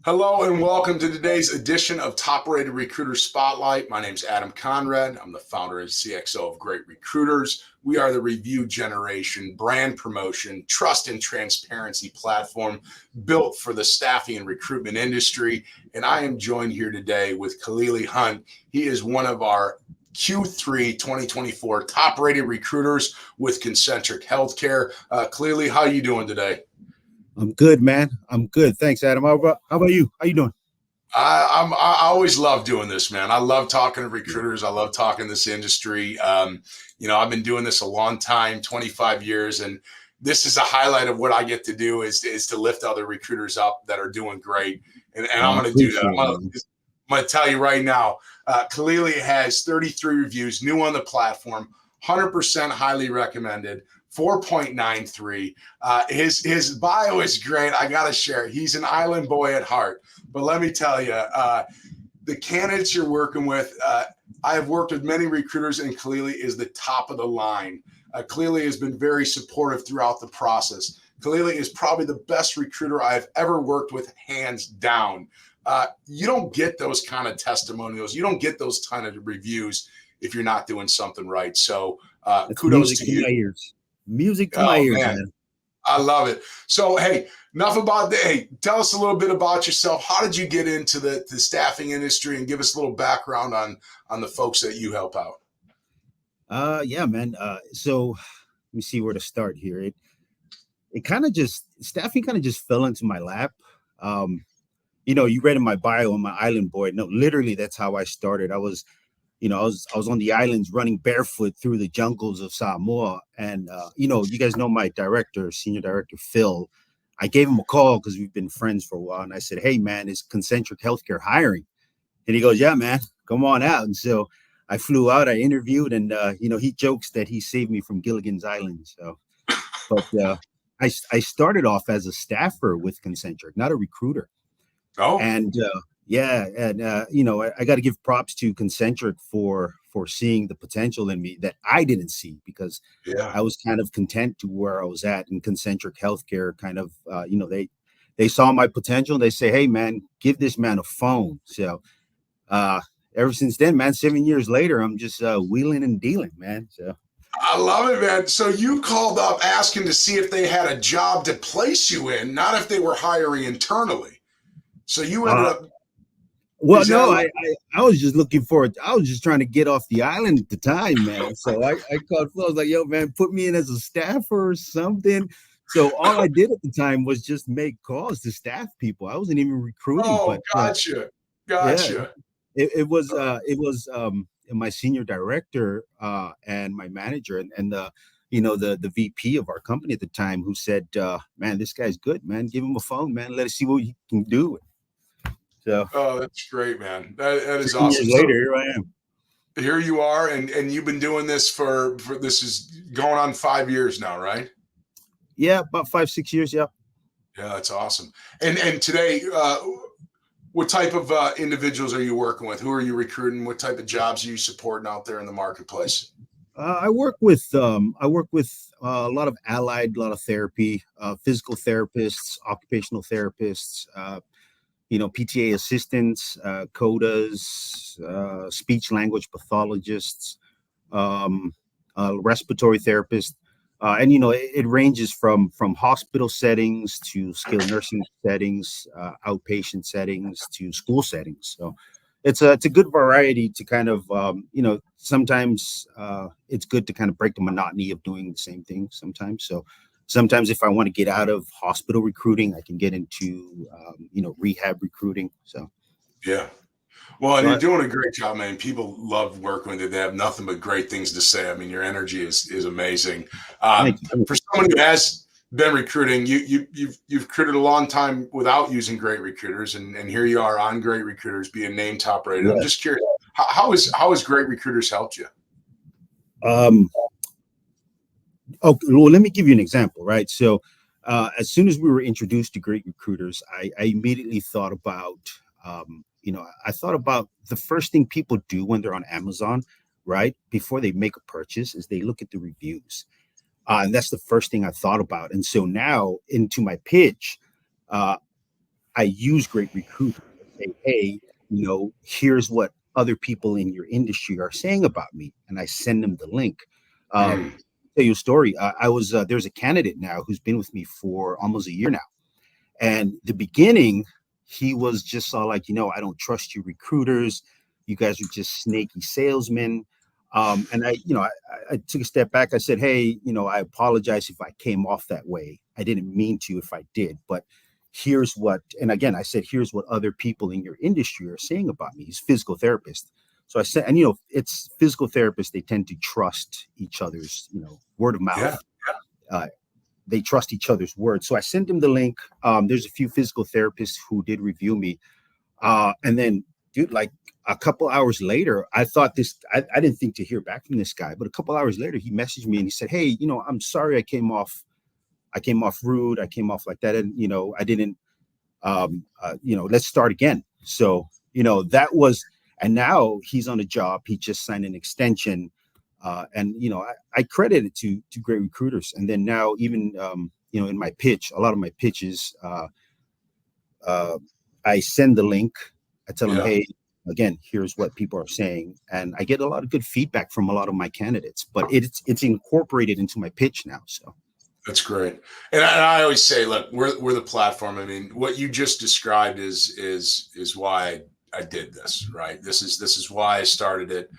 Hello and welcome to today's edition of Top Rated Recruiter Spotlight. My name is Adam Conrad. I'm the founder and CXO of Great Recruiters. We are the review generation, brand promotion, trust and transparency platform built for the staffing and recruitment industry. And I am joined here today with Kalili Hunt. He is one of our Q3 2024 top rated recruiters with Concentric Healthcare. Kalili, how are you doing today? I'm good, man. I'm good. Thanks, Adam. How about you? How you doing? I always love doing this, man. I love talking to recruiters. I love talking this industry. I've been doing this a long time, 25 years, and this is a highlight of what I get to do is to lift other recruiters up that are doing great. And I'm going to do that. I'm going to tell you right now, Kalili has 33 reviews, new on the platform, 100% highly recommended. 4.93. His bio is great. I gotta share. He's an island boy at heart. But let me tell you, the candidates you're working with, I have worked with many recruiters, and Kalili is the top of the line. Kalili has been very supportive throughout the process. Kalili is probably the best recruiter I've ever worked with, hands down. You don't get those kind of testimonials. You don't get those kind of reviews if you're not doing something right. So kudos to you. Music to my ears, man. I love it. So, hey, enough about that. Hey, tell us a little bit about yourself. How did you get into the staffing industry, and give us a little background on the folks that you help out? Yeah, man. So let me see where to start here. Staffing kind of just fell into my lap. You read in my bio, I'm an island boy. No, literally, that's how I started. I was on the islands running barefoot through the jungles of Samoa. And, you guys know my senior director, Phil. I gave him a call because we've been friends for a while. And I said, hey, man, is Concentric Healthcare hiring? And he goes, yeah, man, come on out. And so I flew out, I interviewed, and, he jokes that he saved me from Gilligan's Island. So, but I started off as a staffer with Concentric, not a recruiter. Oh, and I got to give props to Concentric for seeing the potential in me that I didn't see, because I was kind of content to where I was at. And Concentric Healthcare kind of, they saw my potential. They say, hey, man, give this man a phone. So ever since then, man, 7 years later, I'm just wheeling and dealing, man. So I love it, man. So you called up asking to see if they had a job to place you in, not if they were hiring internally. So you ended up. Well, no, I was just looking for it. I was just trying to get off the island at the time, man. So I called Phil. I was like, yo, man, put me in as a staffer or something. So all I did at the time was just make calls to staff people. I wasn't even recruiting. Oh, gotcha. Yeah, it was my senior director and my manager and the VP of our company at the time, who said, man, this guy's good, man. Give him a phone, man. Let us see what he can do. So, oh, that's great, man. That is awesome. Years later, here I am. Here you are, and you've been doing this for this is going on 5 years now, right? Yeah, about 5-6 years. Yeah. Yeah, that's awesome. And today, what type of individuals are you working with? Who are you recruiting? What type of jobs are you supporting out there in the marketplace? I work with a lot of allied, a lot of therapy, physical therapists, occupational therapists, PTA assistants, CODAs, speech language pathologists, respiratory therapists. And it ranges from hospital settings to skilled nursing settings, outpatient settings to school settings. So it's a good variety to kind of sometimes it's good to kind of break the monotony of doing the same thing sometimes. So sometimes if I want to get out of hospital recruiting, I can get into rehab recruiting. So yeah. Well, and you're doing a great job, man. People love working with you. They have nothing but great things to say. I mean, your energy is amazing. For someone who has been recruiting, you've recruited a long time without using Great Recruiters, and here you are on Great Recruiters being named top rated. Yeah. I'm just curious, how has Great Recruiters helped you? Okay, well, let me give you an example, right? So as soon as we were introduced to Great Recruiters, I immediately thought about I thought about the first thing people do when they're on Amazon, right? Before they make a purchase, is they look at the reviews. And that's the first thing I thought about. And so now into my pitch, I use great recruiters to say, hey, here's what other people in your industry are saying about me, and I send them the link. Mm, Tell you a story. I was there's a candidate now who's been with me for almost a year now, and the beginning, he was just all like, I don't trust you recruiters. You guys are just snaky salesmen. And I took a step back. I said, hey, I apologize if I came off that way. I didn't mean to if I did, but here's what, and again, I said, here's what other people in your industry are saying about me. He's a physical therapist. So I said, and it's physical therapists, they tend to trust each other's, word of yeah. mouth. Uh, they trust each other's words. So I sent him the link. There's a few physical therapists who did review me. And then, dude, like a couple hours later, I didn't think to hear back from this guy, but a couple hours later, he messaged me and he said, hey, I'm sorry I came off rude. I came off like that. And, I didn't, let's start again. So, that was, and now he's on a job. He just signed an extension. And I credit it to great recruiters. And then now even in my pitch, a lot of my pitches, I send the link. I tell them, Yeah. hey, again, here's what people are saying, and I get a lot of good feedback from a lot of my candidates. But it's incorporated into my pitch now. So That's great. And I always say, look, we're the platform. I mean, what you just described is why I did this, right? This is why I started it.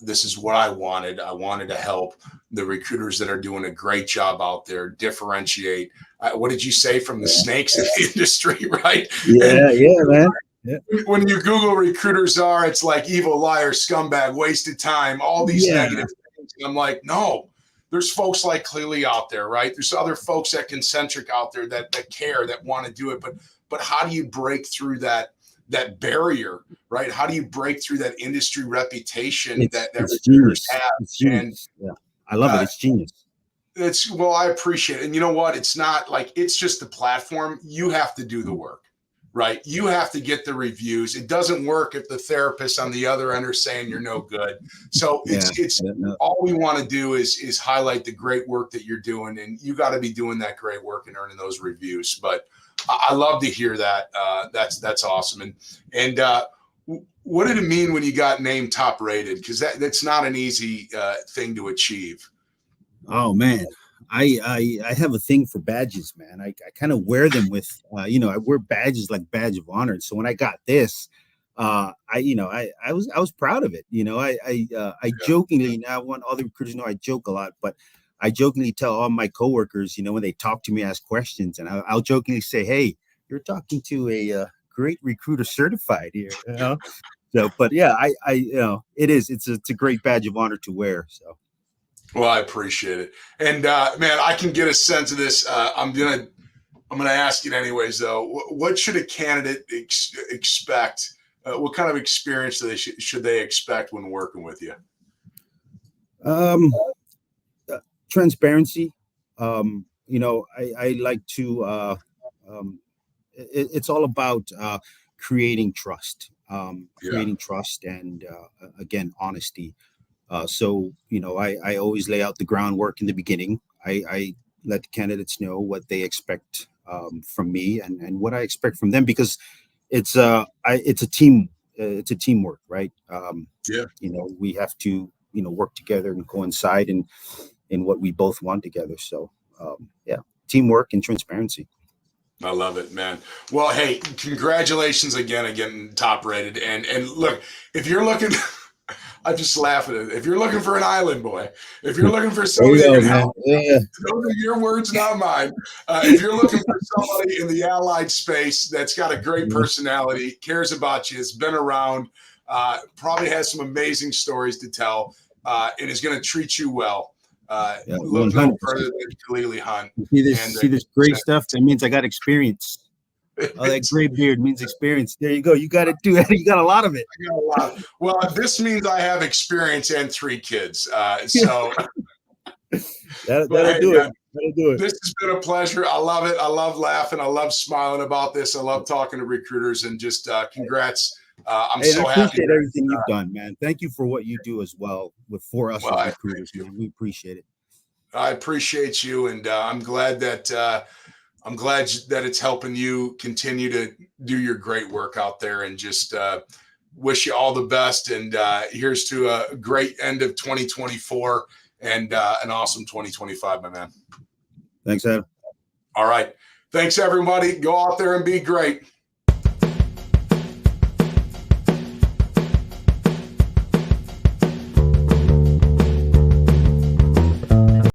This is what I wanted. I wanted to help the recruiters that are doing a great job out there differentiate. What did you say, from the snakes in the industry, right? And yeah, man. Yeah. when you Google recruiters it's like evil, liar, scumbag, wasted time, all these Yeah. negative things. And I'm like, no, there's folks like Kalili out there, right? There's other folks at Concentric out there that care, that want to do it. But how do you break through that barrier, right? How do you break through that industry reputation that It's recruiters genius. have? It's And genius. Yeah, I love it. It's genius. I appreciate it. And you know what? It's not like it's just the platform. You have to do the work, right? You have to get the reviews. It doesn't work if the therapists on the other end are saying you're no good. So it's No. all we want to do is highlight the great work that you're doing, and you got to be doing that great work and earning those reviews. But I love to hear that. That's awesome. And what did it mean when you got named top rated? Because that's not an easy thing to achieve. Oh man, I have a thing for badges, man. I kind of wear them with, I wear badges like badge of honor. So when I got this, I was proud of it. I jokingly, now I want all the recruiters to know I joke a lot, but I jokingly tell all my coworkers, when they talk to me, ask questions, and I'll jokingly say, hey, you're talking to a great recruiter certified here. So, but yeah, it's a great badge of honor to wear. So. Well, I appreciate it, and man, I can get a sense of this. I'm gonna ask it anyways, though. What should a candidate expect? What kind of experience should they expect when working with you? Um, Transparency. I like to. It's all about creating trust. Yeah, Creating trust, and again, honesty. So I always lay out the groundwork in the beginning. I let the candidates know what they expect from me, and what I expect from them, because it's a team, it's a teamwork, right? yeah. We have to work together and coincide in what we both want together. So yeah, teamwork and transparency. I love it, man. Well, hey, congratulations again, top rated. And look, if you're looking, I just laugh at it. If you're looking for an island boy, if you're looking for There somebody you that go, can man. help, Yeah. those are your words, not mine. If you're looking for somebody in the allied space that's got a great personality, cares about you, has been around, probably has some amazing stories to tell, and is going to treat you well, Yeah, look no 100%. further than Kalili Hunt. You And see this great stuff? That means I got experience. Oh, that gray beard means experience. There you go. You got it too. You got a lot of it. I got a lot. Well, this means I have experience and 3 kids. So, That'll but hey, do man, it. That'll do it. this has been a pleasure. I love it. I love laughing. I love smiling about this. I love talking to recruiters, and just congrats. I'm Hey, and I so happy. appreciate everything you've done, man. Thank you for what you do as well for us Well, as I thank recruiters, you. man. We appreciate it. I appreciate you, and I'm glad that I'm glad that it's helping you continue to do your great work out there, and just wish you all the best. And here's to a great end of 2024 and an awesome 2025, my man. Thanks, Adam. All right. Thanks, everybody. Go out there and be great.